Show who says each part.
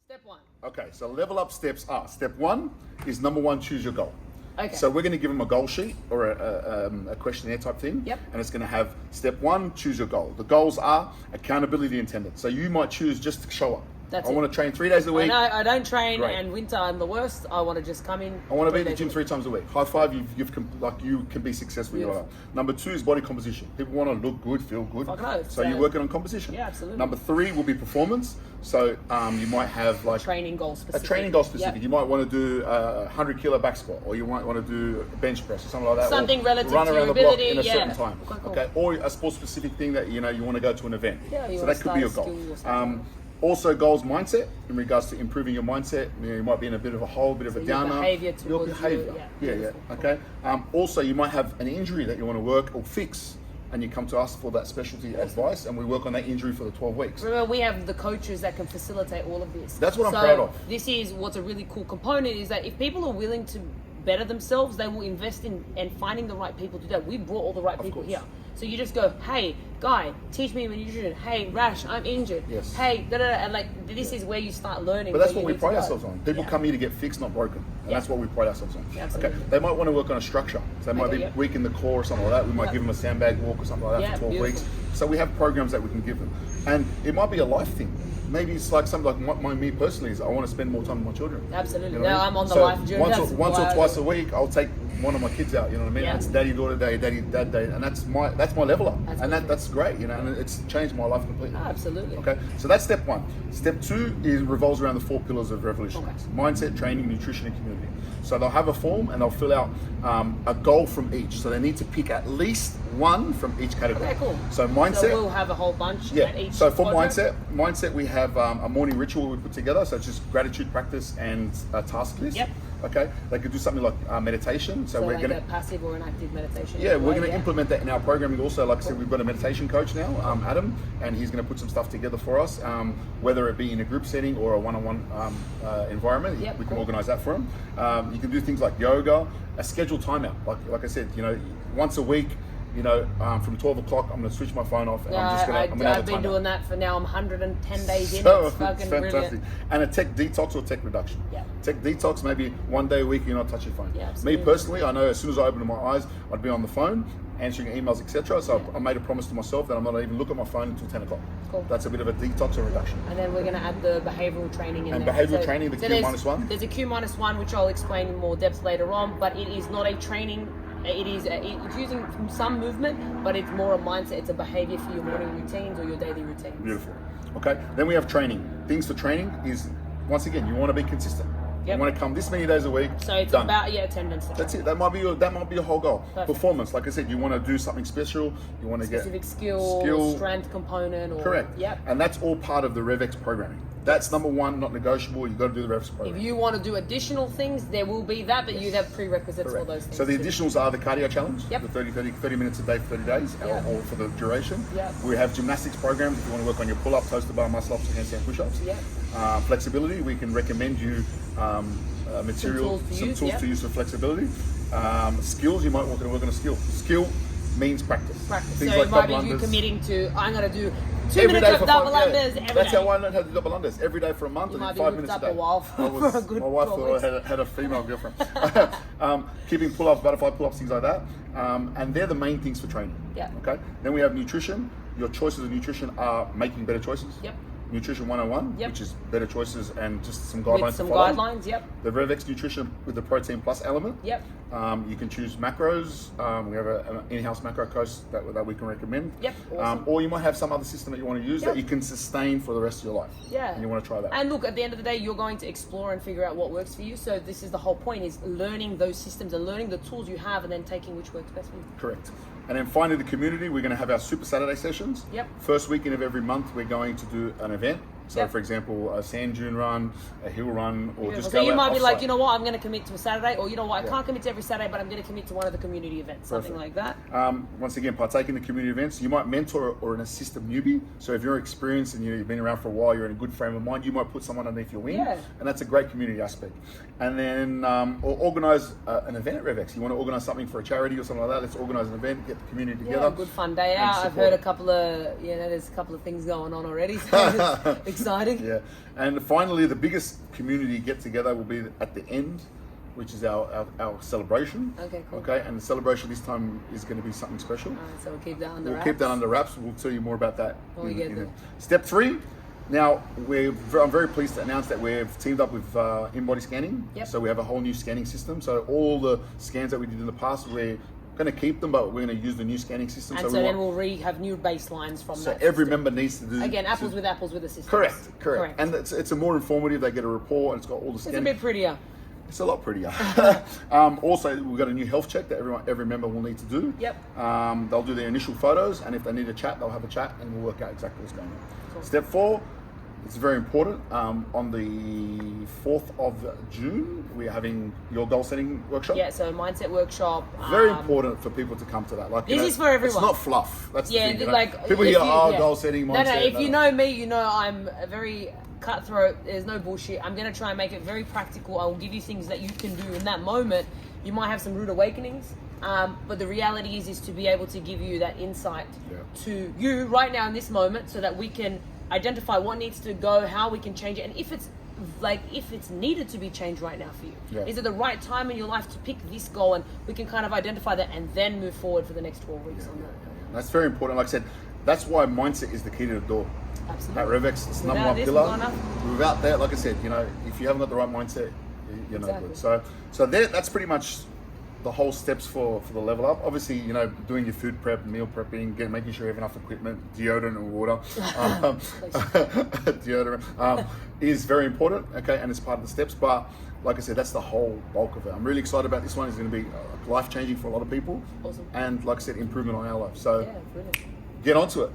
Speaker 1: Step one.
Speaker 2: Okay, so level up steps are, step one is number one, choose your goal.
Speaker 1: Okay.
Speaker 2: So we're going to give them a goal sheet or a questionnaire type thing.
Speaker 1: Yep.
Speaker 2: And it's going to have step one, choose your goal. The goals are accountability and attendance. So you might choose just to show up. I want to train 3 days a week.
Speaker 1: I don't train,
Speaker 2: Great.
Speaker 1: and winter I'm the worst. I want to just come in.
Speaker 2: I want to be in the
Speaker 1: 3 days
Speaker 2: gym
Speaker 1: a
Speaker 2: 3
Speaker 1: week.
Speaker 2: times a week. High five, you can be successful.
Speaker 1: Beautiful.
Speaker 2: Number 2 is body composition. People want to look good, feel good.
Speaker 1: Fucking oath.
Speaker 2: So you're working on composition.
Speaker 1: Yeah, absolutely.
Speaker 2: Number 3 will be performance. So you might have like
Speaker 1: Training goal specific.
Speaker 2: a training goal specific.
Speaker 1: Yep.
Speaker 2: You might want to do a 100 kilo back squat, or you might want to do a bench press or something like that.
Speaker 1: Something
Speaker 2: or
Speaker 1: relative
Speaker 2: run
Speaker 1: to
Speaker 2: around
Speaker 1: your
Speaker 2: the block
Speaker 1: ability,
Speaker 2: in a
Speaker 1: yeah.
Speaker 2: certain time.
Speaker 1: Okay, cool.
Speaker 2: Okay, or a sport specific thing that you want to go to an event.
Speaker 1: Yeah, you
Speaker 2: so
Speaker 1: wanna
Speaker 2: that could be your
Speaker 1: start a
Speaker 2: goal.
Speaker 1: skill or something.
Speaker 2: Also, goals mindset in regards to improving your mindset. You might be in a bit of a hole, a bit of a
Speaker 1: your
Speaker 2: downer.
Speaker 1: behaviour
Speaker 2: Your
Speaker 1: towards
Speaker 2: behaviour.
Speaker 1: you,
Speaker 2: Yeah.
Speaker 1: beautiful.
Speaker 2: Okay. Also, you might have an injury that you want to work or fix, and you come to us for that specialty advice, and we work on that injury for the 12 weeks.
Speaker 1: Remember, we have the coaches that can facilitate all of this.
Speaker 2: That's what I'm proud of.
Speaker 1: This is what's a really cool component is that if people are willing to better themselves, they will invest in and finding the right people to do that. We brought all the right people
Speaker 2: course.
Speaker 1: here. So you just go, hey, guy, teach me nutrition. Hey, Rash, I'm injured.
Speaker 2: Yes.
Speaker 1: Hey, and like this is where you start learning.
Speaker 2: But that's
Speaker 1: where
Speaker 2: what
Speaker 1: you
Speaker 2: we
Speaker 1: need to
Speaker 2: pride
Speaker 1: go.
Speaker 2: ourselves on. People
Speaker 1: Yeah.
Speaker 2: come here to get fixed, not broken. And
Speaker 1: Yeah.
Speaker 2: that's what we pride ourselves on.
Speaker 1: Yeah, absolutely.
Speaker 2: Okay. They might want to work on a structure. So they might be
Speaker 1: yep.
Speaker 2: weak in the core or something like that. We might
Speaker 1: Yep.
Speaker 2: give them a sandbag walk or something like that
Speaker 1: Yeah,
Speaker 2: for 12
Speaker 1: beautiful.
Speaker 2: weeks. So we have programs that we can give them. And it might be a life thing. Maybe it's like something like me personally is I want to spend more time with my children.
Speaker 1: Absolutely.
Speaker 2: You know what I
Speaker 1: No,
Speaker 2: mean?
Speaker 1: I'm on the
Speaker 2: So
Speaker 1: life journey.
Speaker 2: Once
Speaker 1: That's
Speaker 2: or
Speaker 1: why-
Speaker 2: twice a week, I'll take one of my kids out. You know what I mean?
Speaker 1: Yeah.
Speaker 2: It's daddy daughter day, daddy dad day, and that's my level up,
Speaker 1: That's
Speaker 2: and
Speaker 1: perfect.
Speaker 2: that's great. You know, and it's changed my life completely.
Speaker 1: Oh, absolutely.
Speaker 2: Okay, so that's step one. Step two revolves around the 4 pillars of Revolution:
Speaker 1: Okay.
Speaker 2: mindset, training, nutrition, and community. So they'll have a form and they'll fill out a goal from each. So they need to pick at least one from each category.
Speaker 1: Okay, cool.
Speaker 2: So mindset.
Speaker 1: So we'll have a whole bunch
Speaker 2: Yeah.
Speaker 1: at each
Speaker 2: So for
Speaker 1: quadrant.
Speaker 2: mindset, we have a morning ritual we put together. So it's just gratitude practice and a task list.
Speaker 1: Yep.
Speaker 2: Okay. They could do something like meditation. So,
Speaker 1: So
Speaker 2: we're
Speaker 1: like
Speaker 2: gonna.
Speaker 1: a passive or an active meditation.
Speaker 2: Yeah, we're going to
Speaker 1: Yeah.
Speaker 2: implement that in our programming also. Like I said, we've got a meditation coach now, Adam, and he's going to put some stuff together for us, whether it be in a group setting or a one-on-one environment.
Speaker 1: Yep,
Speaker 2: we can
Speaker 1: cool.
Speaker 2: organise that for him. You can do things like yoga, a scheduled timeout. Like I said, once a week, from 12 o'clock, I'm going to switch my phone off and I'm just going to have
Speaker 1: I've
Speaker 2: a
Speaker 1: been
Speaker 2: timeout.
Speaker 1: doing that for now. I'm 110 days in.
Speaker 2: So
Speaker 1: It's fucking
Speaker 2: it's fantastic.
Speaker 1: brilliant.
Speaker 2: And a tech detox or tech reduction.
Speaker 1: Yeah.
Speaker 2: Tech detox, maybe one day a week you're not touching your phone.
Speaker 1: Yeah,
Speaker 2: Me
Speaker 1: absolutely.
Speaker 2: personally, I know as soon as I open my eyes, I'd be on the phone, answering emails, etc. So I made a promise to myself that I'm not even look at my phone until 10 o'clock.
Speaker 1: Cool.
Speaker 2: That's a bit of a detox or reduction.
Speaker 1: And then we're going to add the behavioural training in
Speaker 2: And
Speaker 1: there.
Speaker 2: behavioural training, the Q
Speaker 1: there's-
Speaker 2: minus one?
Speaker 1: There's a Q minus one, which I'll explain in more depth later on, but it is not a training. It's using some movement, but it's more a mindset. It's a behaviour for your morning routines or your daily routines.
Speaker 2: Beautiful. Okay. Then we have training. Things for training is, once again, you want to be consistent.
Speaker 1: Yep.
Speaker 2: You want to come this many days a week.
Speaker 1: So it's
Speaker 2: done.
Speaker 1: about attendance.
Speaker 2: That's it. That might be your whole goal.
Speaker 1: Perfect.
Speaker 2: Performance, like I said, you want to do something special. You want to get
Speaker 1: Specific skill, strength component. Or,
Speaker 2: Correct.
Speaker 1: Yep.
Speaker 2: And that's all part of the RevX programming. That's number one, not negotiable. You've got to do the RevX program.
Speaker 1: If you want to do additional things, there will be that, but you'd have prerequisites for those things.
Speaker 2: So the
Speaker 1: too.
Speaker 2: additionals are the cardio challenge,
Speaker 1: Yep.
Speaker 2: the 30 minutes a day for 30 days,
Speaker 1: Yep.
Speaker 2: or for the duration.
Speaker 1: Yep.
Speaker 2: We have gymnastics programs if you want to work on your pull-up, toaster bar, muscle-ups, handstand push-ups.
Speaker 1: Yep.
Speaker 2: Flexibility, we can recommend you material, some tools
Speaker 1: yep.
Speaker 2: to use for flexibility. Skills, you might want to work on a skill. Skill means practice.
Speaker 1: Practice.
Speaker 2: Things
Speaker 1: So
Speaker 2: like
Speaker 1: it might
Speaker 2: double
Speaker 1: be you
Speaker 2: unders.
Speaker 1: committing to, I'm going to do 2
Speaker 2: Every
Speaker 1: minutes
Speaker 2: day
Speaker 1: of
Speaker 2: for
Speaker 1: double
Speaker 2: 5
Speaker 1: unders every
Speaker 2: That's
Speaker 1: day.
Speaker 2: how I learned how to do double unders. Every day for a month,
Speaker 1: You
Speaker 2: and
Speaker 1: might
Speaker 2: then
Speaker 1: be
Speaker 2: 5 minutes
Speaker 1: whipped
Speaker 2: a
Speaker 1: up
Speaker 2: day.
Speaker 1: a while for a good
Speaker 2: My wife
Speaker 1: 12
Speaker 2: thought I had a female girlfriend. Keeping pull-ups, butterfly pull-ups, things like that. And they're the main things for training.
Speaker 1: Yeah.
Speaker 2: Okay. Then we have nutrition. Your choices of nutrition are making better choices.
Speaker 1: Yep.
Speaker 2: Nutrition 101,
Speaker 1: Yep.
Speaker 2: which is better choices and just some guidelines
Speaker 1: With some
Speaker 2: to follow.
Speaker 1: guidelines, yep.
Speaker 2: The RevX nutrition with the protein plus element.
Speaker 1: Yep.
Speaker 2: You can choose macros. We have an in-house macro coach that we can recommend.
Speaker 1: Yep, awesome.
Speaker 2: Or you might have some other system that you want to use
Speaker 1: Yep.
Speaker 2: that you can sustain for the rest of your life.
Speaker 1: Yeah.
Speaker 2: And you want to try that.
Speaker 1: And look, at the end of the day, you're going to explore and figure out what works for you. So this is the whole point, is learning those systems and learning the tools you have and then taking which works best for you.
Speaker 2: Correct. And then finally, the community, we're going to have our Super Saturday sessions.
Speaker 1: Yep.
Speaker 2: First weekend of every month, we're going to do an event. So,
Speaker 1: Yep.
Speaker 2: for example, a sand dune run, a hill run, or just
Speaker 1: So
Speaker 2: go
Speaker 1: you
Speaker 2: out
Speaker 1: might be like,
Speaker 2: off-site.
Speaker 1: you know what, I'm going to commit to a Saturday, or you know what, I
Speaker 2: Yeah.
Speaker 1: can't commit to every Saturday, but I'm going to commit to one of the community events, something
Speaker 2: Perfect.
Speaker 1: like that.
Speaker 2: Once again, partake in the community events. You might mentor or an assist a newbie. So if you're experienced and you've been around for a while, you're in a good frame of mind, you might put someone underneath your wing.
Speaker 1: Yeah.
Speaker 2: And that's a great community aspect. And then, or organize an event at RevX. You want to organize something for a charity or something like that, let's organize an event, get the community
Speaker 1: Yeah,
Speaker 2: together.
Speaker 1: a good fun day
Speaker 2: and
Speaker 1: out. I've
Speaker 2: support.
Speaker 1: heard a couple of, there's a couple of things going on already. So it's exciting.
Speaker 2: Yeah. And finally, the biggest community get together will be at the end, which is our celebration.
Speaker 1: Okay, cool.
Speaker 2: Okay, and the celebration this time is going to be something special.
Speaker 1: Alright, so we'll keep that under
Speaker 2: We'll
Speaker 1: wraps.
Speaker 2: keep that under wraps. We'll tell you more about that.
Speaker 1: When we get there.
Speaker 2: Step 3. Now, I'm very pleased to announce that we've teamed up with InBody Scanning.
Speaker 1: Yep.
Speaker 2: So we have a whole new scanning system. So all the scans that we did in the past, we're going to keep them, but we're going to use the new scanning system.
Speaker 1: And so then we'll have new baselines from
Speaker 2: so
Speaker 1: that
Speaker 2: every
Speaker 1: system.
Speaker 2: member needs to do
Speaker 1: Again, apples with apples with the system.
Speaker 2: Correct. And it's a more informative. They get a report, and it's got all the
Speaker 1: It's
Speaker 2: scanning.
Speaker 1: a bit prettier.
Speaker 2: It's a lot prettier. Also, we've got a new health check that every member will need to do.
Speaker 1: Yep.
Speaker 2: They'll do their initial photos, and if they need a chat, they'll have a chat, and we'll work out exactly what's going on.
Speaker 1: Cool.
Speaker 2: Step 4, it's very important. On the 4th of June, we're having your goal setting workshop.
Speaker 1: Yeah, so mindset workshop.
Speaker 2: Very important for people to come to that. Like,
Speaker 1: This is for everyone.
Speaker 2: It's not fluff. That's
Speaker 1: Yeah,
Speaker 2: the thing. You know?
Speaker 1: like
Speaker 2: People
Speaker 1: if
Speaker 2: hear,
Speaker 1: you-
Speaker 2: goal setting, mindset.
Speaker 1: No, if you know me, you know I'm a very cutthroat. There's no bullshit. I'm gonna try and make it very practical. I will give you things that you can do in that moment. You might have some rude awakenings, but the reality is to be able to give you that insight to you right now in this moment, so that we can identify what needs to go, how we can change it, and if it's needed to be changed right now for you.
Speaker 2: Yeah.
Speaker 1: Is it the right time in your life to pick this goal, and we can kind of identify that and then move forward for the next 12 weeks on that.
Speaker 2: That's very important. Like I said, that's why mindset is the key to the door.
Speaker 1: Absolutely.
Speaker 2: At Revex, it's the number
Speaker 1: Without
Speaker 2: one
Speaker 1: this,
Speaker 2: pillar.
Speaker 1: we're not nothing.
Speaker 2: Without that, like I said, if you haven't got the right mindset, you're no
Speaker 1: Exactly.
Speaker 2: good. So that's pretty much the whole steps for the level up. Obviously, doing your food prep, meal prepping, making sure you have enough equipment, deodorant and water, deodorant is very important. Okay, and it's part of the steps. But like I said, that's the whole bulk of it. I'm really excited about this one. It's going to be life changing for a lot of people.
Speaker 1: Awesome.
Speaker 2: And like I said, improvement on our life. So
Speaker 1: Yeah, brilliant.
Speaker 2: get onto it.